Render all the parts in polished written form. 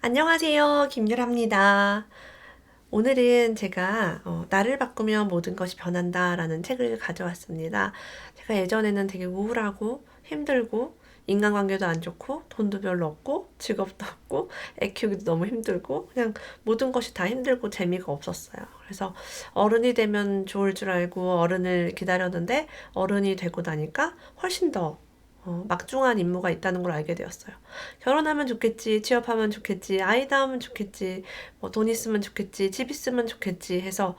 안녕하세요. 김유라입니다. 오늘은 제가 나를 바꾸면 모든 것이 변한다 라는 책을 가져왔습니다. 제가 예전에는 되게 우울하고 힘들고 인간관계도 안 좋고 돈도 별로 없고 직업도 없고 애 키우기도 너무 힘들고 그냥 모든 것이 다 힘들고 재미가 없었어요. 그래서 어른이 되면 좋을 줄 알고 어른을 기다렸는데 어른이 되고 나니까 훨씬 더 막중한 임무가 있다는 걸 알게 되었어요. 결혼하면 좋겠지, 취업하면 좋겠지, 아이 낳으면 좋겠지, 뭐 돈 있으면 좋겠지, 집 있으면 좋겠지 해서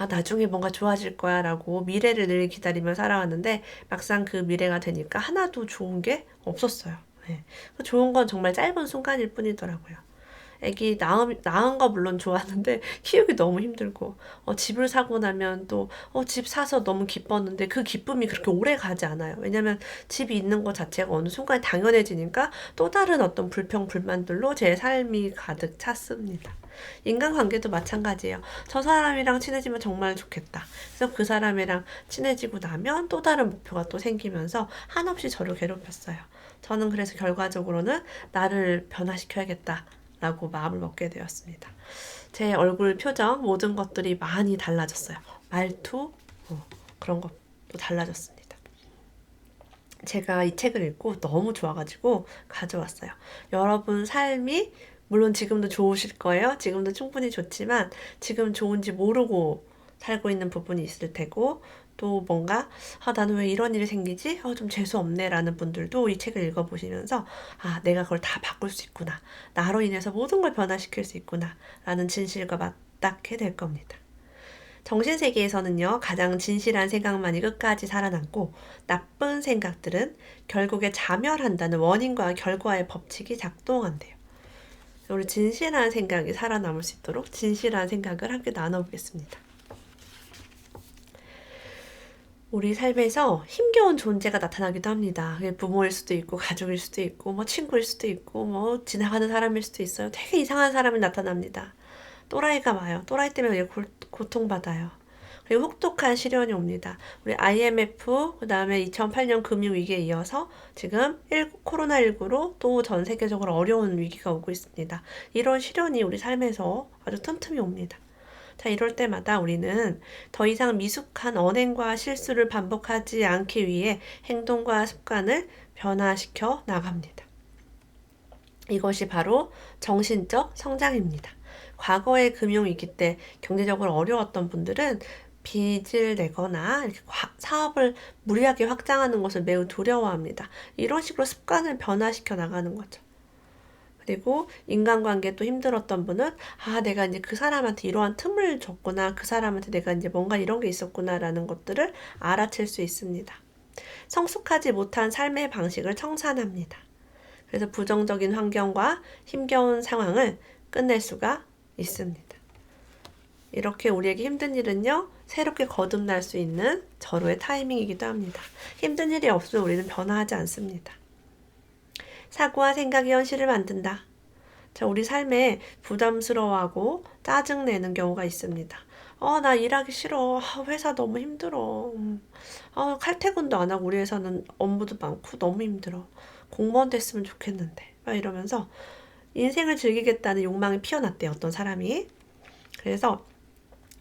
나중에 뭔가 좋아질 거야 라고 미래를 늘 기다리며 살아왔는데 막상 그 미래가 되니까 하나도 좋은 게 없었어요. 네. 좋은 건 정말 짧은 순간일 뿐이더라고요. 애기 낳은 거 물론 좋았는데 키우기 너무 힘들고 집을 사고 나면 또 집 사서 너무 기뻤는데 그 기쁨이 그렇게 오래 가지 않아요. 왜냐면 집이 있는 것 자체가 어느 순간 당연해지니까 또 다른 어떤 불평 불만들로 제 삶이 가득 찼습니다. 인간관계도 마찬가지예요. 저 사람이랑 친해지면 정말 좋겠다. 그래서 그 사람이랑 친해지고 나면 또 다른 목표가 또 생기면서 한없이 저를 괴롭혔어요. 저는 그래서 결과적으로는 나를 변화시켜야겠다. 라고 마음을 먹게 되었습니다. 제 얼굴 표정 모든 것들이 많이 달라졌어요. 말투 그런 것도 달라졌습니다. 제가 이 책을 읽고 너무 좋아가지고 가져왔어요. 여러분 삶이 물론 지금도 좋으실 거예요. 지금도 충분히 좋지만 지금 좋은지 모르고 살고 있는 부분이 있을 테고 또 뭔가 나는 왜 이런 일이 생기지? 좀 재수없네 라는 분들도 이 책을 읽어보시면서 내가 그걸 다 바꿀 수 있구나. 나로 인해서 모든 걸 변화시킬 수 있구나 라는 진실과 맞닿게 될 겁니다. 정신세계에서는요, 가장 진실한 생각만이 끝까지 살아남고 나쁜 생각들은 결국에 자멸한다는 원인과 결과의 법칙이 작동한대요. 우리 진실한 생각이 살아남을 수 있도록 진실한 생각을 함께 나눠보겠습니다. 우리 삶에서 힘겨운 존재가 나타나기도 합니다. 부모일 수도 있고, 가족일 수도 있고, 뭐 친구일 수도 있고, 뭐 지나가는 사람일 수도 있어요. 되게 이상한 사람이 나타납니다. 또라이가 와요. 또라이 때문에 고통받아요. 그리고 혹독한 시련이 옵니다. 우리 IMF, 그 다음에 2008년 금융위기에 이어서 지금 코로나19로 또 전 세계적으로 어려운 위기가 오고 있습니다. 이런 시련이 우리 삶에서 아주 틈틈이 옵니다. 자, 이럴 때마다 우리는 더 이상 미숙한 언행과 실수를 반복하지 않기 위해 행동과 습관을 변화시켜 나갑니다. 이것이 바로 정신적 성장입니다. 과거의 금융위기 때 경제적으로 어려웠던 분들은 빚을 내거나 이렇게 사업을 무리하게 확장하는 것을 매우 두려워합니다. 이런 식으로 습관을 변화시켜 나가는 거죠. 그리고 인간관계도 힘들었던 분은 내가 이제 그 사람한테 이러한 틈을 줬구나. 그 사람한테 내가 이제 뭔가 이런 게 있었구나라는 것들을 알아챌 수 있습니다. 성숙하지 못한 삶의 방식을 청산합니다. 그래서 부정적인 환경과 힘겨운 상황을 끝낼 수가 있습니다. 이렇게 우리에게 힘든 일은요, 새롭게 거듭날 수 있는 절호의 타이밍이기도 합니다. 힘든 일이 없으면 우리는 변화하지 않습니다. 사고와 생각이 현실을 만든다. 자, 우리 삶에 부담스러워하고 짜증내는 경우가 있습니다. 나 일하기 싫어. 회사 너무 힘들어. 칼퇴근도 안 하고 우리 회사는 업무도 많고 너무 힘들어. 공무원 됐으면 좋겠는데. 막 이러면서 인생을 즐기겠다는 욕망이 피어났대요. 어떤 사람이. 그래서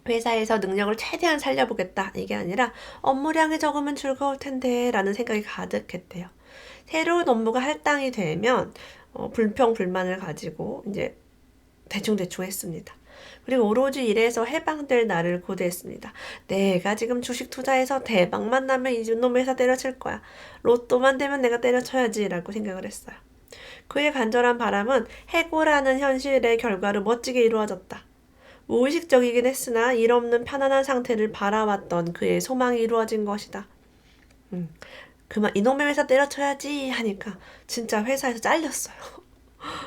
회사에서 능력을 최대한 살려보겠다. 이게 아니라 업무량이 적으면 즐거울 텐데 라는 생각이 가득했대요. 새로운 업무가 할당이 되면 불평, 불만을 가지고 이제 대충 했습니다. 그리고 오로지 일에서 해방될 날을 고대했습니다. 내가 지금 주식 투자해서 대박만 나면 이놈 회사 때려칠 거야. 로또만 되면 내가 때려쳐야지 라고 생각을 했어요. 그의 간절한 바람은 해고라는 현실의 결과로 멋지게 이루어졌다. 무의식적이긴 했으나 일 없는 편안한 상태를 바라왔던 그의 소망이 이루어진 것이다. 그만 이놈의 회사 때려쳐야지 하니까 진짜 회사에서 잘렸어요.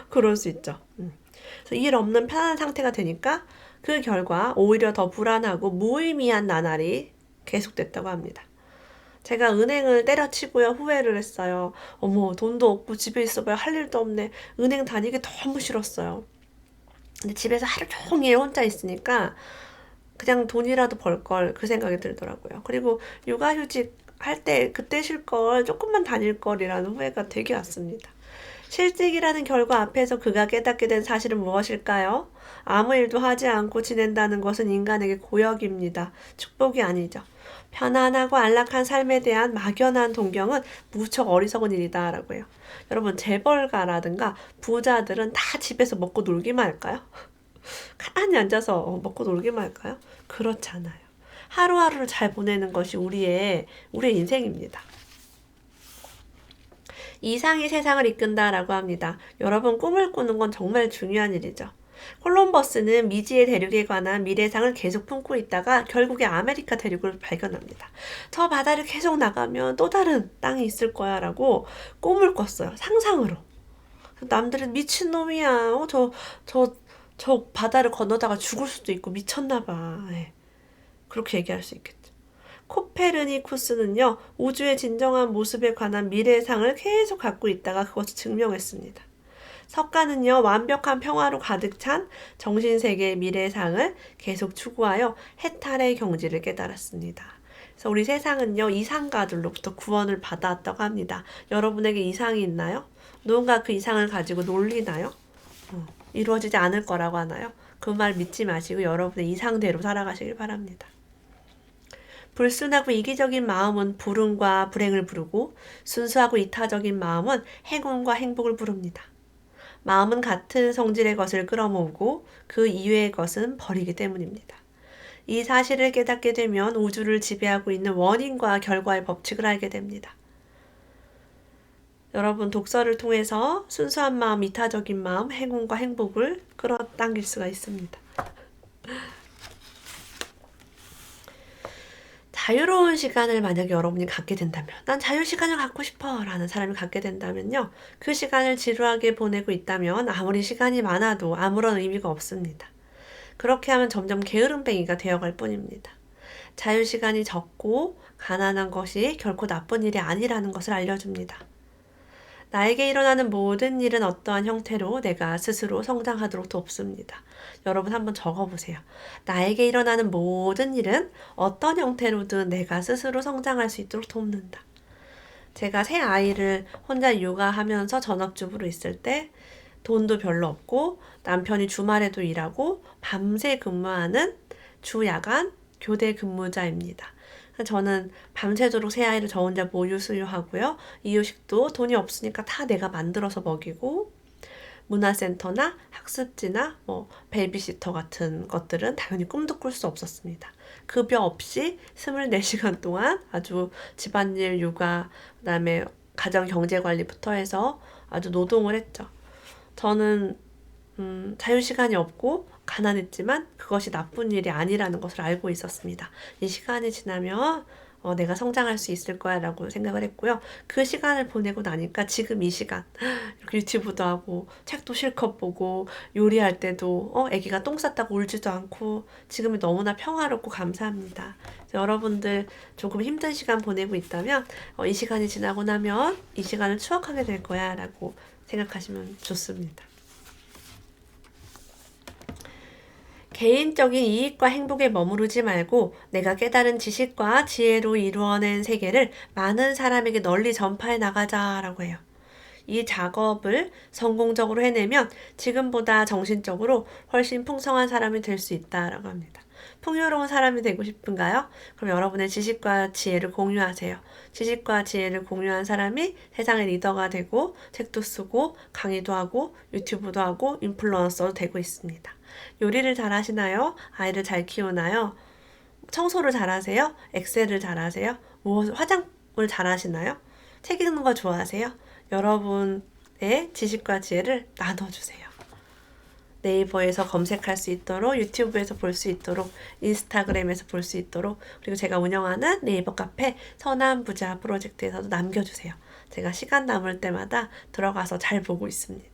그럴 수 있죠. 그래서 일 없는 편안한 상태가 되니까 그 결과 오히려 더 불안하고 무의미한 나날이 계속됐다고 합니다. 제가 은행을 때려치고요 후회를 했어요. 어머 돈도 없고 집에 있어봐야 할 일도 없네. 은행 다니기 너무 싫었어요. 근데 집에서 하루 종일 혼자 있으니까 그냥 돈이라도 벌 걸 그 생각이 들더라고요. 그리고 육아휴직 할 때 그때 쉴 걸 조금만 다닐 걸이라는 후회가 되게 왔습니다. 실직이라는 결과 앞에서 그가 깨닫게 된 사실은 무엇일까요? 아무 일도 하지 않고 지낸다는 것은 인간에게 고역입니다. 축복이 아니죠. 편안하고 안락한 삶에 대한 막연한 동경은 무척 어리석은 일이다라고 해요. 여러분, 재벌가라든가 부자들은 다 집에서 먹고 놀기만 할까요? 가만히 앉아서 먹고 놀기만 할까요? 그렇잖아요. 하루하루를 잘 보내는 것이 우리의 인생입니다. 이상이 세상을 이끈다라고 합니다. 여러분, 꿈을 꾸는 건 정말 중요한 일이죠. 콜럼버스는 미지의 대륙에 관한 미래상을 계속 품고 있다가 결국에 아메리카 대륙을 발견합니다. 저 바다를 계속 나가면 또 다른 땅이 있을 거야 라고 꿈을 꿨어요. 상상으로. 남들은 미친놈이야. 저 바다를 건너다가 죽을 수도 있고 미쳤나 봐. 네. 그렇게 얘기할 수 있겠죠. 코페르니쿠스는요, 우주의 진정한 모습에 관한 미래상을 계속 갖고 있다가 그것을 증명했습니다. 석가는요, 완벽한 평화로 가득 찬 정신세계의 미래상을 계속 추구하여 해탈의 경지를 깨달았습니다. 그래서 우리 세상은요, 이상가들로부터 구원을 받아왔다고 합니다. 여러분에게 이상이 있나요? 누군가 그 이상을 가지고 놀리나요? 이루어지지 않을 거라고 하나요? 그 말 믿지 마시고 여러분의 이상대로 살아가시길 바랍니다. 불순하고 이기적인 마음은 불운과 불행을 부르고 순수하고 이타적인 마음은 행운과 행복을 부릅니다. 마음은 같은 성질의 것을 끌어모으고 그 이외의 것은 버리기 때문입니다. 이 사실을 깨닫게 되면 우주를 지배하고 있는 원인과 결과의 법칙을 알게 됩니다. 여러분, 독서를 통해서 순수한 마음, 이타적인 마음, 행운과 행복을 끌어당길 수가 있습니다. 자유로운 시간을 만약에 여러분이 갖게 된다면, 난 자유시간을 갖고 싶어 라는 사람이 갖게 된다면요, 그 시간을 지루하게 보내고 있다면 아무리 시간이 많아도 아무런 의미가 없습니다. 그렇게 하면 점점 게으름뱅이가 되어갈 뿐입니다. 자유시간이 적고 가난한 것이 결코 나쁜 일이 아니라는 것을 알려줍니다. 나에게 일어나는 모든 일은 어떠한 형태로 내가 스스로 성장하도록 돕습니다. 여러분 한번 적어보세요. 나에게 일어나는 모든 일은 어떤 형태로든 내가 스스로 성장할 수 있도록 돕는다. 제가 새 아이를 혼자 육아하면서 전업주부로 있을 때 돈도 별로 없고 남편이 주말에도 일하고 밤새 근무하는 주야간 교대 근무자입니다. 저는 밤새도록 새 아이를 저 혼자 모유 수유하고요. 이유식도 돈이 없으니까 다 내가 만들어서 먹이고, 문화센터나 학습지나 베이비시터 같은 것들은 당연히 꿈도 꿀 수 없었습니다. 급여 없이 24시간 동안 아주 집안일, 육아, 그다음에 가정 경제 관리부터 해서 아주 노동을 했죠. 저는 자유시간이 없고 가난했지만 그것이 나쁜 일이 아니라는 것을 알고 있었습니다. 이 시간이 지나면 내가 성장할 수 있을 거야 라고 생각을 했고요. 그 시간을 보내고 나니까 지금 이 시간 이렇게 유튜브도 하고 책도 실컷 보고 요리할 때도 아기가 똥 쌌다고 울지도 않고 지금이 너무나 평화롭고 감사합니다. 여러분들 조금 힘든 시간 보내고 있다면 이 시간이 지나고 나면 이 시간을 추억하게 될 거야 라고 생각하시면 좋습니다. 개인적인 이익과 행복에 머무르지 말고 내가 깨달은 지식과 지혜로 이루어낸 세계를 많은 사람에게 널리 전파해 나가자라고 해요. 이 작업을 성공적으로 해내면 지금보다 정신적으로 훨씬 풍성한 사람이 될 수 있다라고 합니다. 풍요로운 사람이 되고 싶은가요? 그럼 여러분의 지식과 지혜를 공유하세요. 지식과 지혜를 공유한 사람이 세상의 리더가 되고 책도 쓰고 강의도 하고 유튜브도 하고 인플루언서도 되고 있습니다. 요리를 잘 하시나요? 아이를 잘 키우나요? 청소를 잘 하세요? 엑셀을 잘 하세요? 화장을 잘 하시나요? 책 읽는 거 좋아하세요? 여러분의 지식과 지혜를 나눠주세요. 네이버에서 검색할 수 있도록, 유튜브에서 볼 수 있도록, 인스타그램에서 볼 수 있도록, 그리고 제가 운영하는 네이버 카페 선한부자 프로젝트에서도 남겨주세요. 제가 시간 남을 때마다 들어가서 잘 보고 있습니다.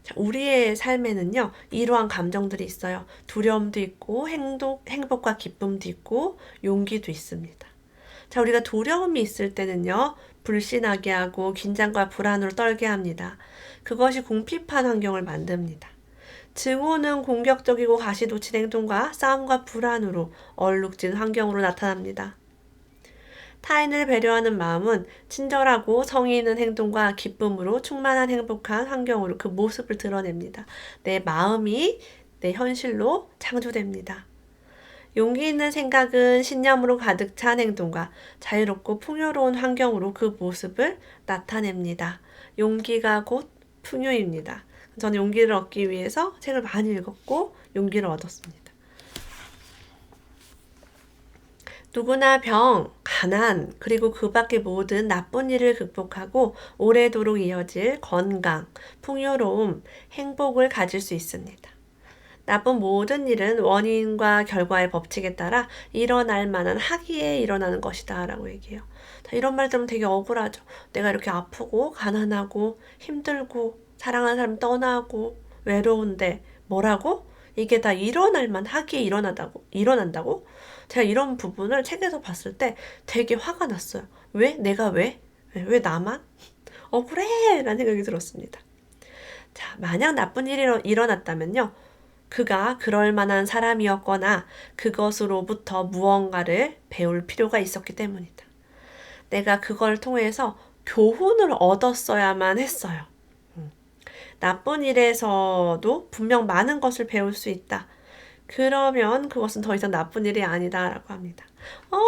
자, 우리의 삶에는요, 이러한 감정들이 있어요. 두려움도 있고, 행복과 기쁨도 있고, 용기도 있습니다. 자, 우리가 두려움이 있을 때는요, 불신하게 하고 긴장과 불안으로 떨게 합니다. 그것이 궁핍한 환경을 만듭니다. 증오는 공격적이고 가시돋친 행동과 싸움과 불안으로 얼룩진 환경으로 나타납니다. 타인을 배려하는 마음은 친절하고 성의 있는 행동과 기쁨으로 충만한 행복한 환경으로 그 모습을 드러냅니다. 내 마음이 내 현실로 창조됩니다. 용기 있는 생각은 신념으로 가득 찬 행동과 자유롭고 풍요로운 환경으로 그 모습을 나타냅니다. 용기가 곧 풍요입니다. 저는 용기를 얻기 위해서 책을 많이 읽었고 용기를 얻었습니다. 누구나 병, 가난, 그리고 그 밖의 모든 나쁜 일을 극복하고 오래도록 이어질 건강, 풍요로움, 행복을 가질 수 있습니다. 나쁜 모든 일은 원인과 결과의 법칙에 따라 일어날 만한 하기에 일어나는 것이다 라고 얘기해요. 이런 말 들으면 되게 억울하죠. 내가 이렇게 아프고 가난하고 힘들고 사랑하는 사람 떠나고 외로운데 뭐라고? 이게 다 일어날 만하기에 일어난다고? 제가 이런 부분을 책에서 봤을 때 되게 화가 났어요. 왜? 내가 왜? 왜 나만? 억울해! 라는 생각이 들었습니다. 자, 만약 나쁜 일이 일어났다면요. 그가 그럴 만한 사람이었거나 그것으로부터 무언가를 배울 필요가 있었기 때문이다. 내가 그걸 통해서 교훈을 얻었어야만 했어요. 나쁜 일에서도 분명 많은 것을 배울 수 있다. 그러면 그것은 더 이상 나쁜 일이 아니다라고 합니다.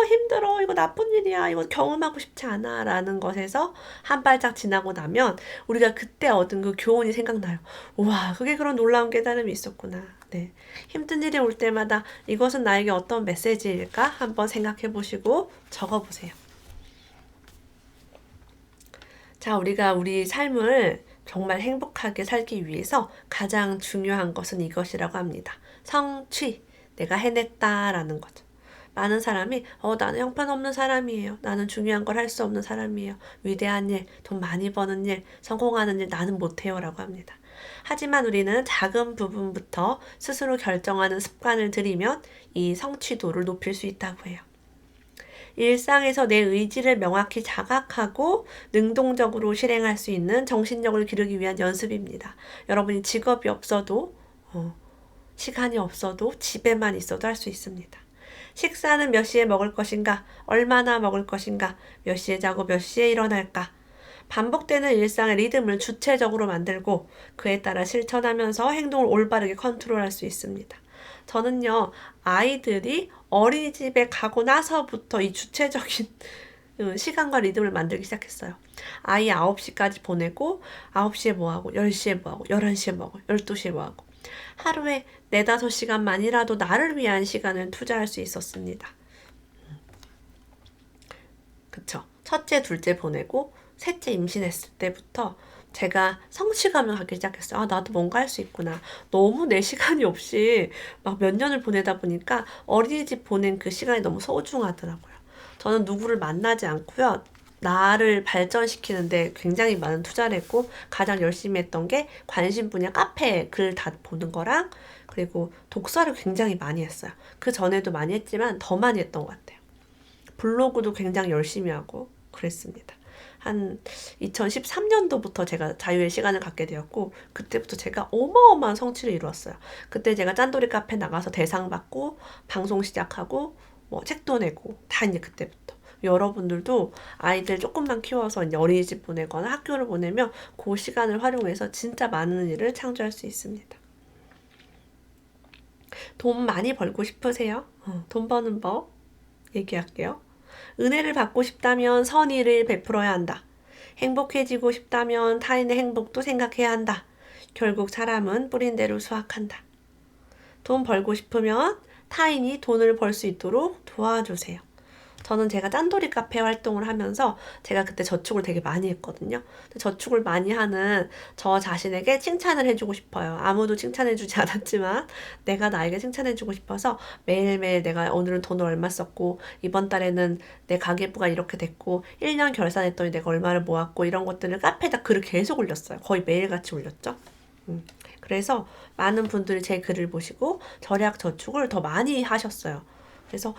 힘들어. 이거 나쁜 일이야. 이거 경험하고 싶지 않아. 라는 것에서 한 발짝 지나고 나면 우리가 그때 얻은 그 교훈이 생각나요. 우와, 그게 그런 놀라운 깨달음이 있었구나. 네. 힘든 일이 올 때마다 이것은 나에게 어떤 메시지일까? 한번 생각해 보시고 적어 보세요. 자, 우리가 우리 삶을 정말 행복하게 살기 위해서 가장 중요한 것은 이것이라고 합니다. 성취. 내가 해냈다라는 거죠. 많은 사람이 나는 형편없는 사람이에요. 나는 중요한 걸 할 수 없는 사람이에요. 위대한 일, 돈 많이 버는 일, 성공하는 일 나는 못해요 라고 합니다. 하지만 우리는 작은 부분부터 스스로 결정하는 습관을 들이면 이 성취도를 높일 수 있다고 해요. 일상에서 내 의지를 명확히 자각하고 능동적으로 실행할 수 있는 정신력을 기르기 위한 연습입니다. 여러분이 직업이 없어도 시간이 없어도 집에만 있어도 할 수 있습니다. 식사는 몇 시에 먹을 것인가? 얼마나 먹을 것인가? 몇 시에 자고 몇 시에 일어날까? 반복되는 일상의 리듬을 주체적으로 만들고 그에 따라 실천하면서 행동을 올바르게 컨트롤할 수 있습니다. 저는요, 아이들이 어린이집에 가고 나서부터 이 주체적인 시간과 리듬을 만들기 시작했어요. 아이 9시까지 보내고 9시에 뭐하고 10시에 뭐하고 11시에 뭐하고 12시에 뭐하고 하루에 4-5시간만이라도 나를 위한 시간을 투자할 수 있었습니다. 그쵸? 첫째, 둘째 보내고 셋째 임신했을 때부터 제가 성취감을 갖기 시작했어요. 나도 뭔가 할 수 있구나. 너무 내 시간이 없이 막 몇 년을 보내다 보니까 어린이집 보낸 그 시간이 너무 소중하더라고요. 저는 누구를 만나지 않고요. 나를 발전시키는데 굉장히 많은 투자를 했고 가장 열심히 했던 게 관심 분야 카페 글 다 보는 거랑 그리고 독서를 굉장히 많이 했어요. 그 전에도 많이 했지만 더 많이 했던 것 같아요. 블로그도 굉장히 열심히 하고 그랬습니다. 한 2013년도부터 제가 자유의 시간을 갖게 되었고 그때부터 제가 어마어마한 성취를 이루었어요. 그때 제가 짠돌이 카페 나가서 대상 받고 방송 시작하고 책도 내고 다 이제 그때부터. 여러분들도 아이들 조금만 키워서 이제 어린이집 보내거나 학교를 보내면 그 시간을 활용해서 진짜 많은 일을 창조할 수 있습니다. 돈 많이 벌고 싶으세요? 돈 버는 법 얘기할게요. 은혜를 받고 싶다면 선의를 베풀어야 한다. 행복해지고 싶다면 타인의 행복도 생각해야 한다. 결국 사람은 뿌린 대로 수확한다. 돈 벌고 싶으면 타인이 돈을 벌 수 있도록 도와주세요. 저는 제가 짠돌이 카페 활동을 하면서 제가 그때 저축을 되게 많이 했거든요. 저축을 많이 하는 저 자신에게 칭찬을 해주고 싶어요. 아무도 칭찬해주지 않았지만 내가 나에게 칭찬해주고 싶어서 매일매일 내가 오늘은 돈을 얼마 썼고 이번 달에는 내 가계부가 이렇게 됐고 1년 결산했더니 내가 얼마를 모았고 이런 것들을 카페에다 글을 계속 올렸어요. 거의 매일같이 올렸죠. 그래서 많은 분들이 제 글을 보시고 절약 저축을 더 많이 하셨어요. 그래서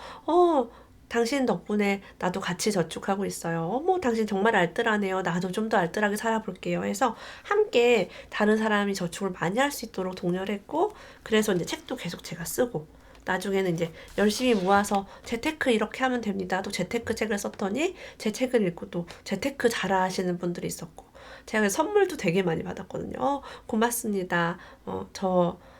당신 덕분에 나도 같이 저축하고 있어요. 어머, 당신 정말 알뜰하네요. 나도 좀 더 알뜰하게 살아볼게요. 해서 함께 다른 사람이 저축을 많이 할 수 있도록 독려를 했고, 그래서 이제 책도 계속 제가 쓰고, 나중에는 이제 열심히 모아서 재테크 이렇게 하면 됩니다. 또 재테크 책을 썼더니 제 책을 읽고 또 재테크 잘하시는 분들이 있었고, 제가 선물도 되게 많이 받았거든요. 고맙습니다.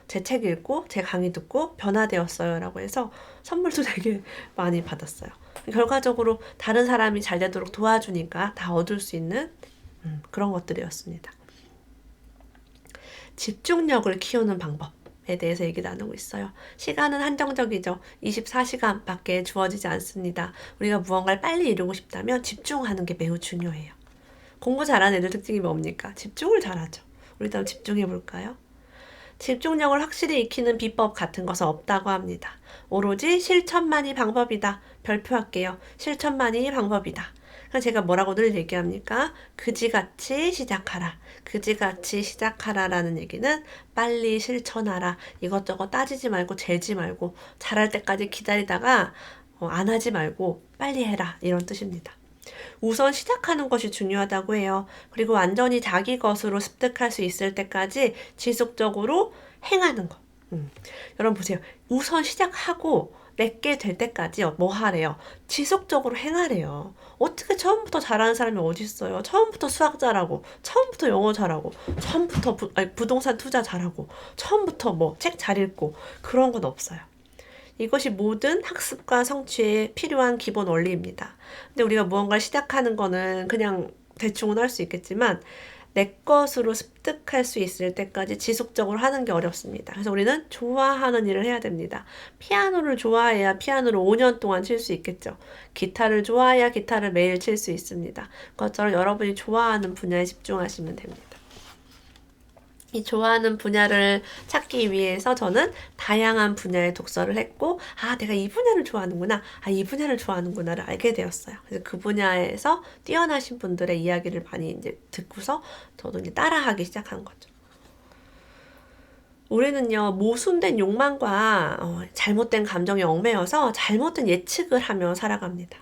제 책 읽고 제 강의 듣고 변화되었어요 라고 해서 선물도 되게 많이 받았어요. 결과적으로 다른 사람이 잘 되도록 도와주니까 다 얻을 수 있는 그런 것들이었습니다. 집중력을 키우는 방법에 대해서 얘기 나누고 있어요. 시간은 한정적이죠. 24시간밖에 주어지지 않습니다. 우리가 무언가를 빨리 이루고 싶다면 집중하는 게 매우 중요해요. 공부 잘하는 애들 특징이 뭡니까? 집중을 잘하죠. 우리도 한번 집중해 볼까요? 집중력을 확실히 익히는 비법 같은 것은 없다고 합니다. 오로지 실천만이 방법이다. 별표할게요. 실천만이 방법이다. 그래서 제가 뭐라고 늘 얘기합니까? 그지같이 시작하라. 그지같이 시작하라라는 얘기는 빨리 실천하라. 이것저것 따지지 말고 재지 말고 잘할 때까지 기다리다가 안 하지 말고 빨리 해라. 이런 뜻입니다. 우선 시작하는 것이 중요하다고 해요. 그리고 완전히 자기 것으로 습득할 수 있을 때까지 지속적으로 행하는 것. 여러분 보세요. 우선 시작하고 내게 될 때까지 뭐 하래요? 지속적으로 행하래요. 어떻게 처음부터 잘하는 사람이 어디 있어요? 처음부터 수학 잘하고, 처음부터 영어 잘하고, 처음부터 부동산 투자 잘하고, 처음부터 뭐 책 잘 읽고 그런 건 없어요. 이것이 모든 학습과 성취에 필요한 기본 원리입니다. 근데 우리가 무언가를 시작하는 거는 그냥 대충은 할 수 있겠지만 내 것으로 습득할 수 있을 때까지 지속적으로 하는 게 어렵습니다. 그래서 우리는 좋아하는 일을 해야 됩니다. 피아노를 좋아해야 피아노를 5년 동안 칠 수 있겠죠. 기타를 좋아해야 기타를 매일 칠 수 있습니다. 그것처럼 여러분이 좋아하는 분야에 집중하시면 됩니다. 이 좋아하는 분야를 찾기 위해서 저는 다양한 분야의 독서를 했고, 내가 이 분야를 좋아하는구나, 이 분야를 좋아하는구나를 알게 되었어요. 그래서 그 분야에서 뛰어나신 분들의 이야기를 많이 이제 듣고서 저도 이제 따라하기 시작한 거죠. 우리는요, 모순된 욕망과 잘못된 감정에 얽매여서 잘못된 예측을 하며 살아갑니다.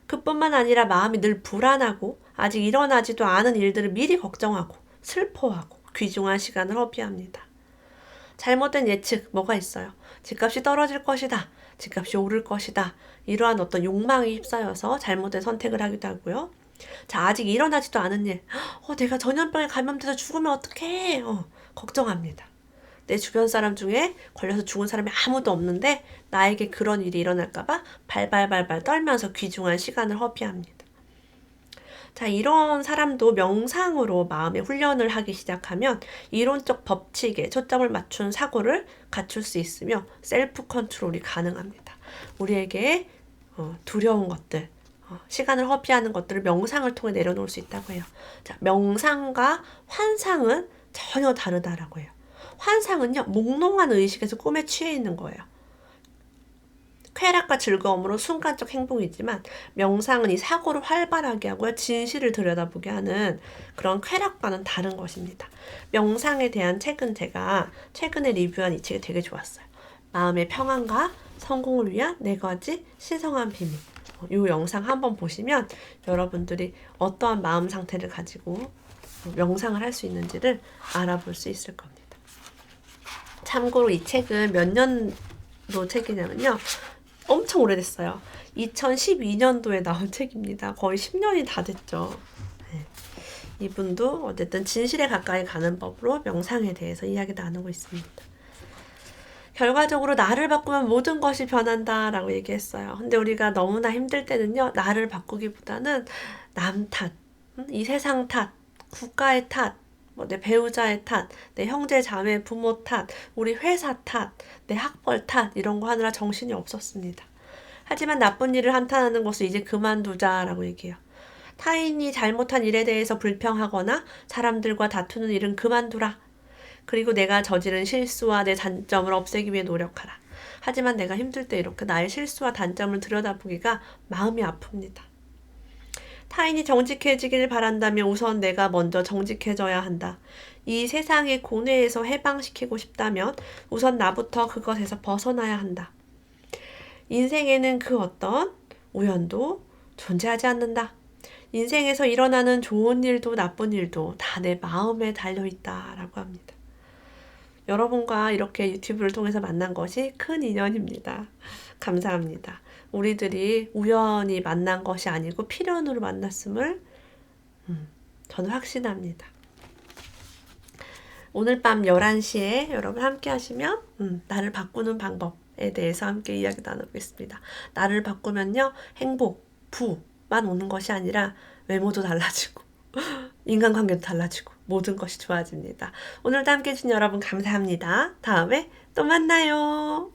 그뿐만 아니라 마음이 늘 불안하고 아직 일어나지도 않은 일들을 미리 걱정하고 슬퍼하고 귀중한 시간을 허비합니다. 잘못된 예측 뭐가 있어요? 집값이 떨어질 것이다. 집값이 오를 것이다. 이러한 어떤 욕망이 휩싸여서 잘못된 선택을 하기도 하고요. 자, 아직 일어나지도 않은 일. 내가 전염병에 감염돼서 죽으면 어떡해? 걱정합니다. 내 주변 사람 중에 걸려서 죽은 사람이 아무도 없는데 나에게 그런 일이 일어날까봐 발발발발 떨면서 귀중한 시간을 허비합니다. 자, 이런 사람도 명상으로 마음의 훈련을 하기 시작하면 이론적 법칙에 초점을 맞춘 사고를 갖출 수 있으며 셀프 컨트롤이 가능합니다. 우리에게 두려운 것들, 시간을 허비하는 것들을 명상을 통해 내려놓을 수 있다고 해요. 자, 명상과 환상은 전혀 다르다라고 해요. 환상은요, 몽롱한 의식에서 꿈에 취해 있는 거예요. 쾌락과 즐거움으로 순간적 행복이지만 명상은 이 사고를 활발하게 하고요. 진실을 들여다보게 하는 그런 쾌락과는 다른 것입니다. 명상에 대한 책은 제가 최근에 리뷰한 이 책이 되게 좋았어요. 마음의 평안과 성공을 위한 4가지 신성한 비밀. 이 영상 한번 보시면 여러분들이 어떠한 마음 상태를 가지고 명상을 할 수 있는지를 알아볼 수 있을 겁니다. 참고로 이 책은 몇 년도 책이냐면요. 엄청 오래됐어요. 2012년도에 나온 책입니다. 거의 10년이 다 됐죠. 네. 이분도 어쨌든 진실에 가까이 가는 법으로 명상에 대해서 이야기 나누고 있습니다. 결과적으로 나를 바꾸면 모든 것이 변한다라고 얘기했어요. 근데 우리가 너무나 힘들 때는요. 나를 바꾸기보다는 남 탓, 이 세상 탓, 국가의 탓, 내 배우자의 탓, 내 형제 자매 부모 탓, 우리 회사 탓, 내 학벌 탓 이런 거 하느라 정신이 없었습니다. 하지만 나쁜 일을 한탄하는 것을 이제 그만두자라고 얘기해요. 타인이 잘못한 일에 대해서 불평하거나 사람들과 다투는 일은 그만두라. 그리고 내가 저지른 실수와 내 단점을 없애기 위해 노력하라. 하지만 내가 힘들 때 이렇게 나의 실수와 단점을 들여다보기가 마음이 아픕니다. 타인이 정직해지길 바란다면 우선 내가 먼저 정직해져야 한다. 이 세상의 고뇌에서 해방시키고 싶다면 우선 나부터 그것에서 벗어나야 한다. 인생에는 그 어떤 우연도 존재하지 않는다. 인생에서 일어나는 좋은 일도 나쁜 일도 다 내 마음에 달려있다라고 합니다. 여러분과 이렇게 유튜브를 통해서 만난 것이 큰 인연입니다. 감사합니다. 우리들이 우연히 만난 것이 아니고 필연으로 만났음을 저는 확신합니다. 오늘 밤 11시에 여러분 함께 하시면 나를 바꾸는 방법에 대해서 함께 이야기 나누겠습니다. 나를 바꾸면요. 행복, 부만 오는 것이 아니라 외모도 달라지고 인간관계도 달라지고 모든 것이 좋아집니다. 오늘도 함께 해주신 여러분 감사합니다. 다음에 또 만나요.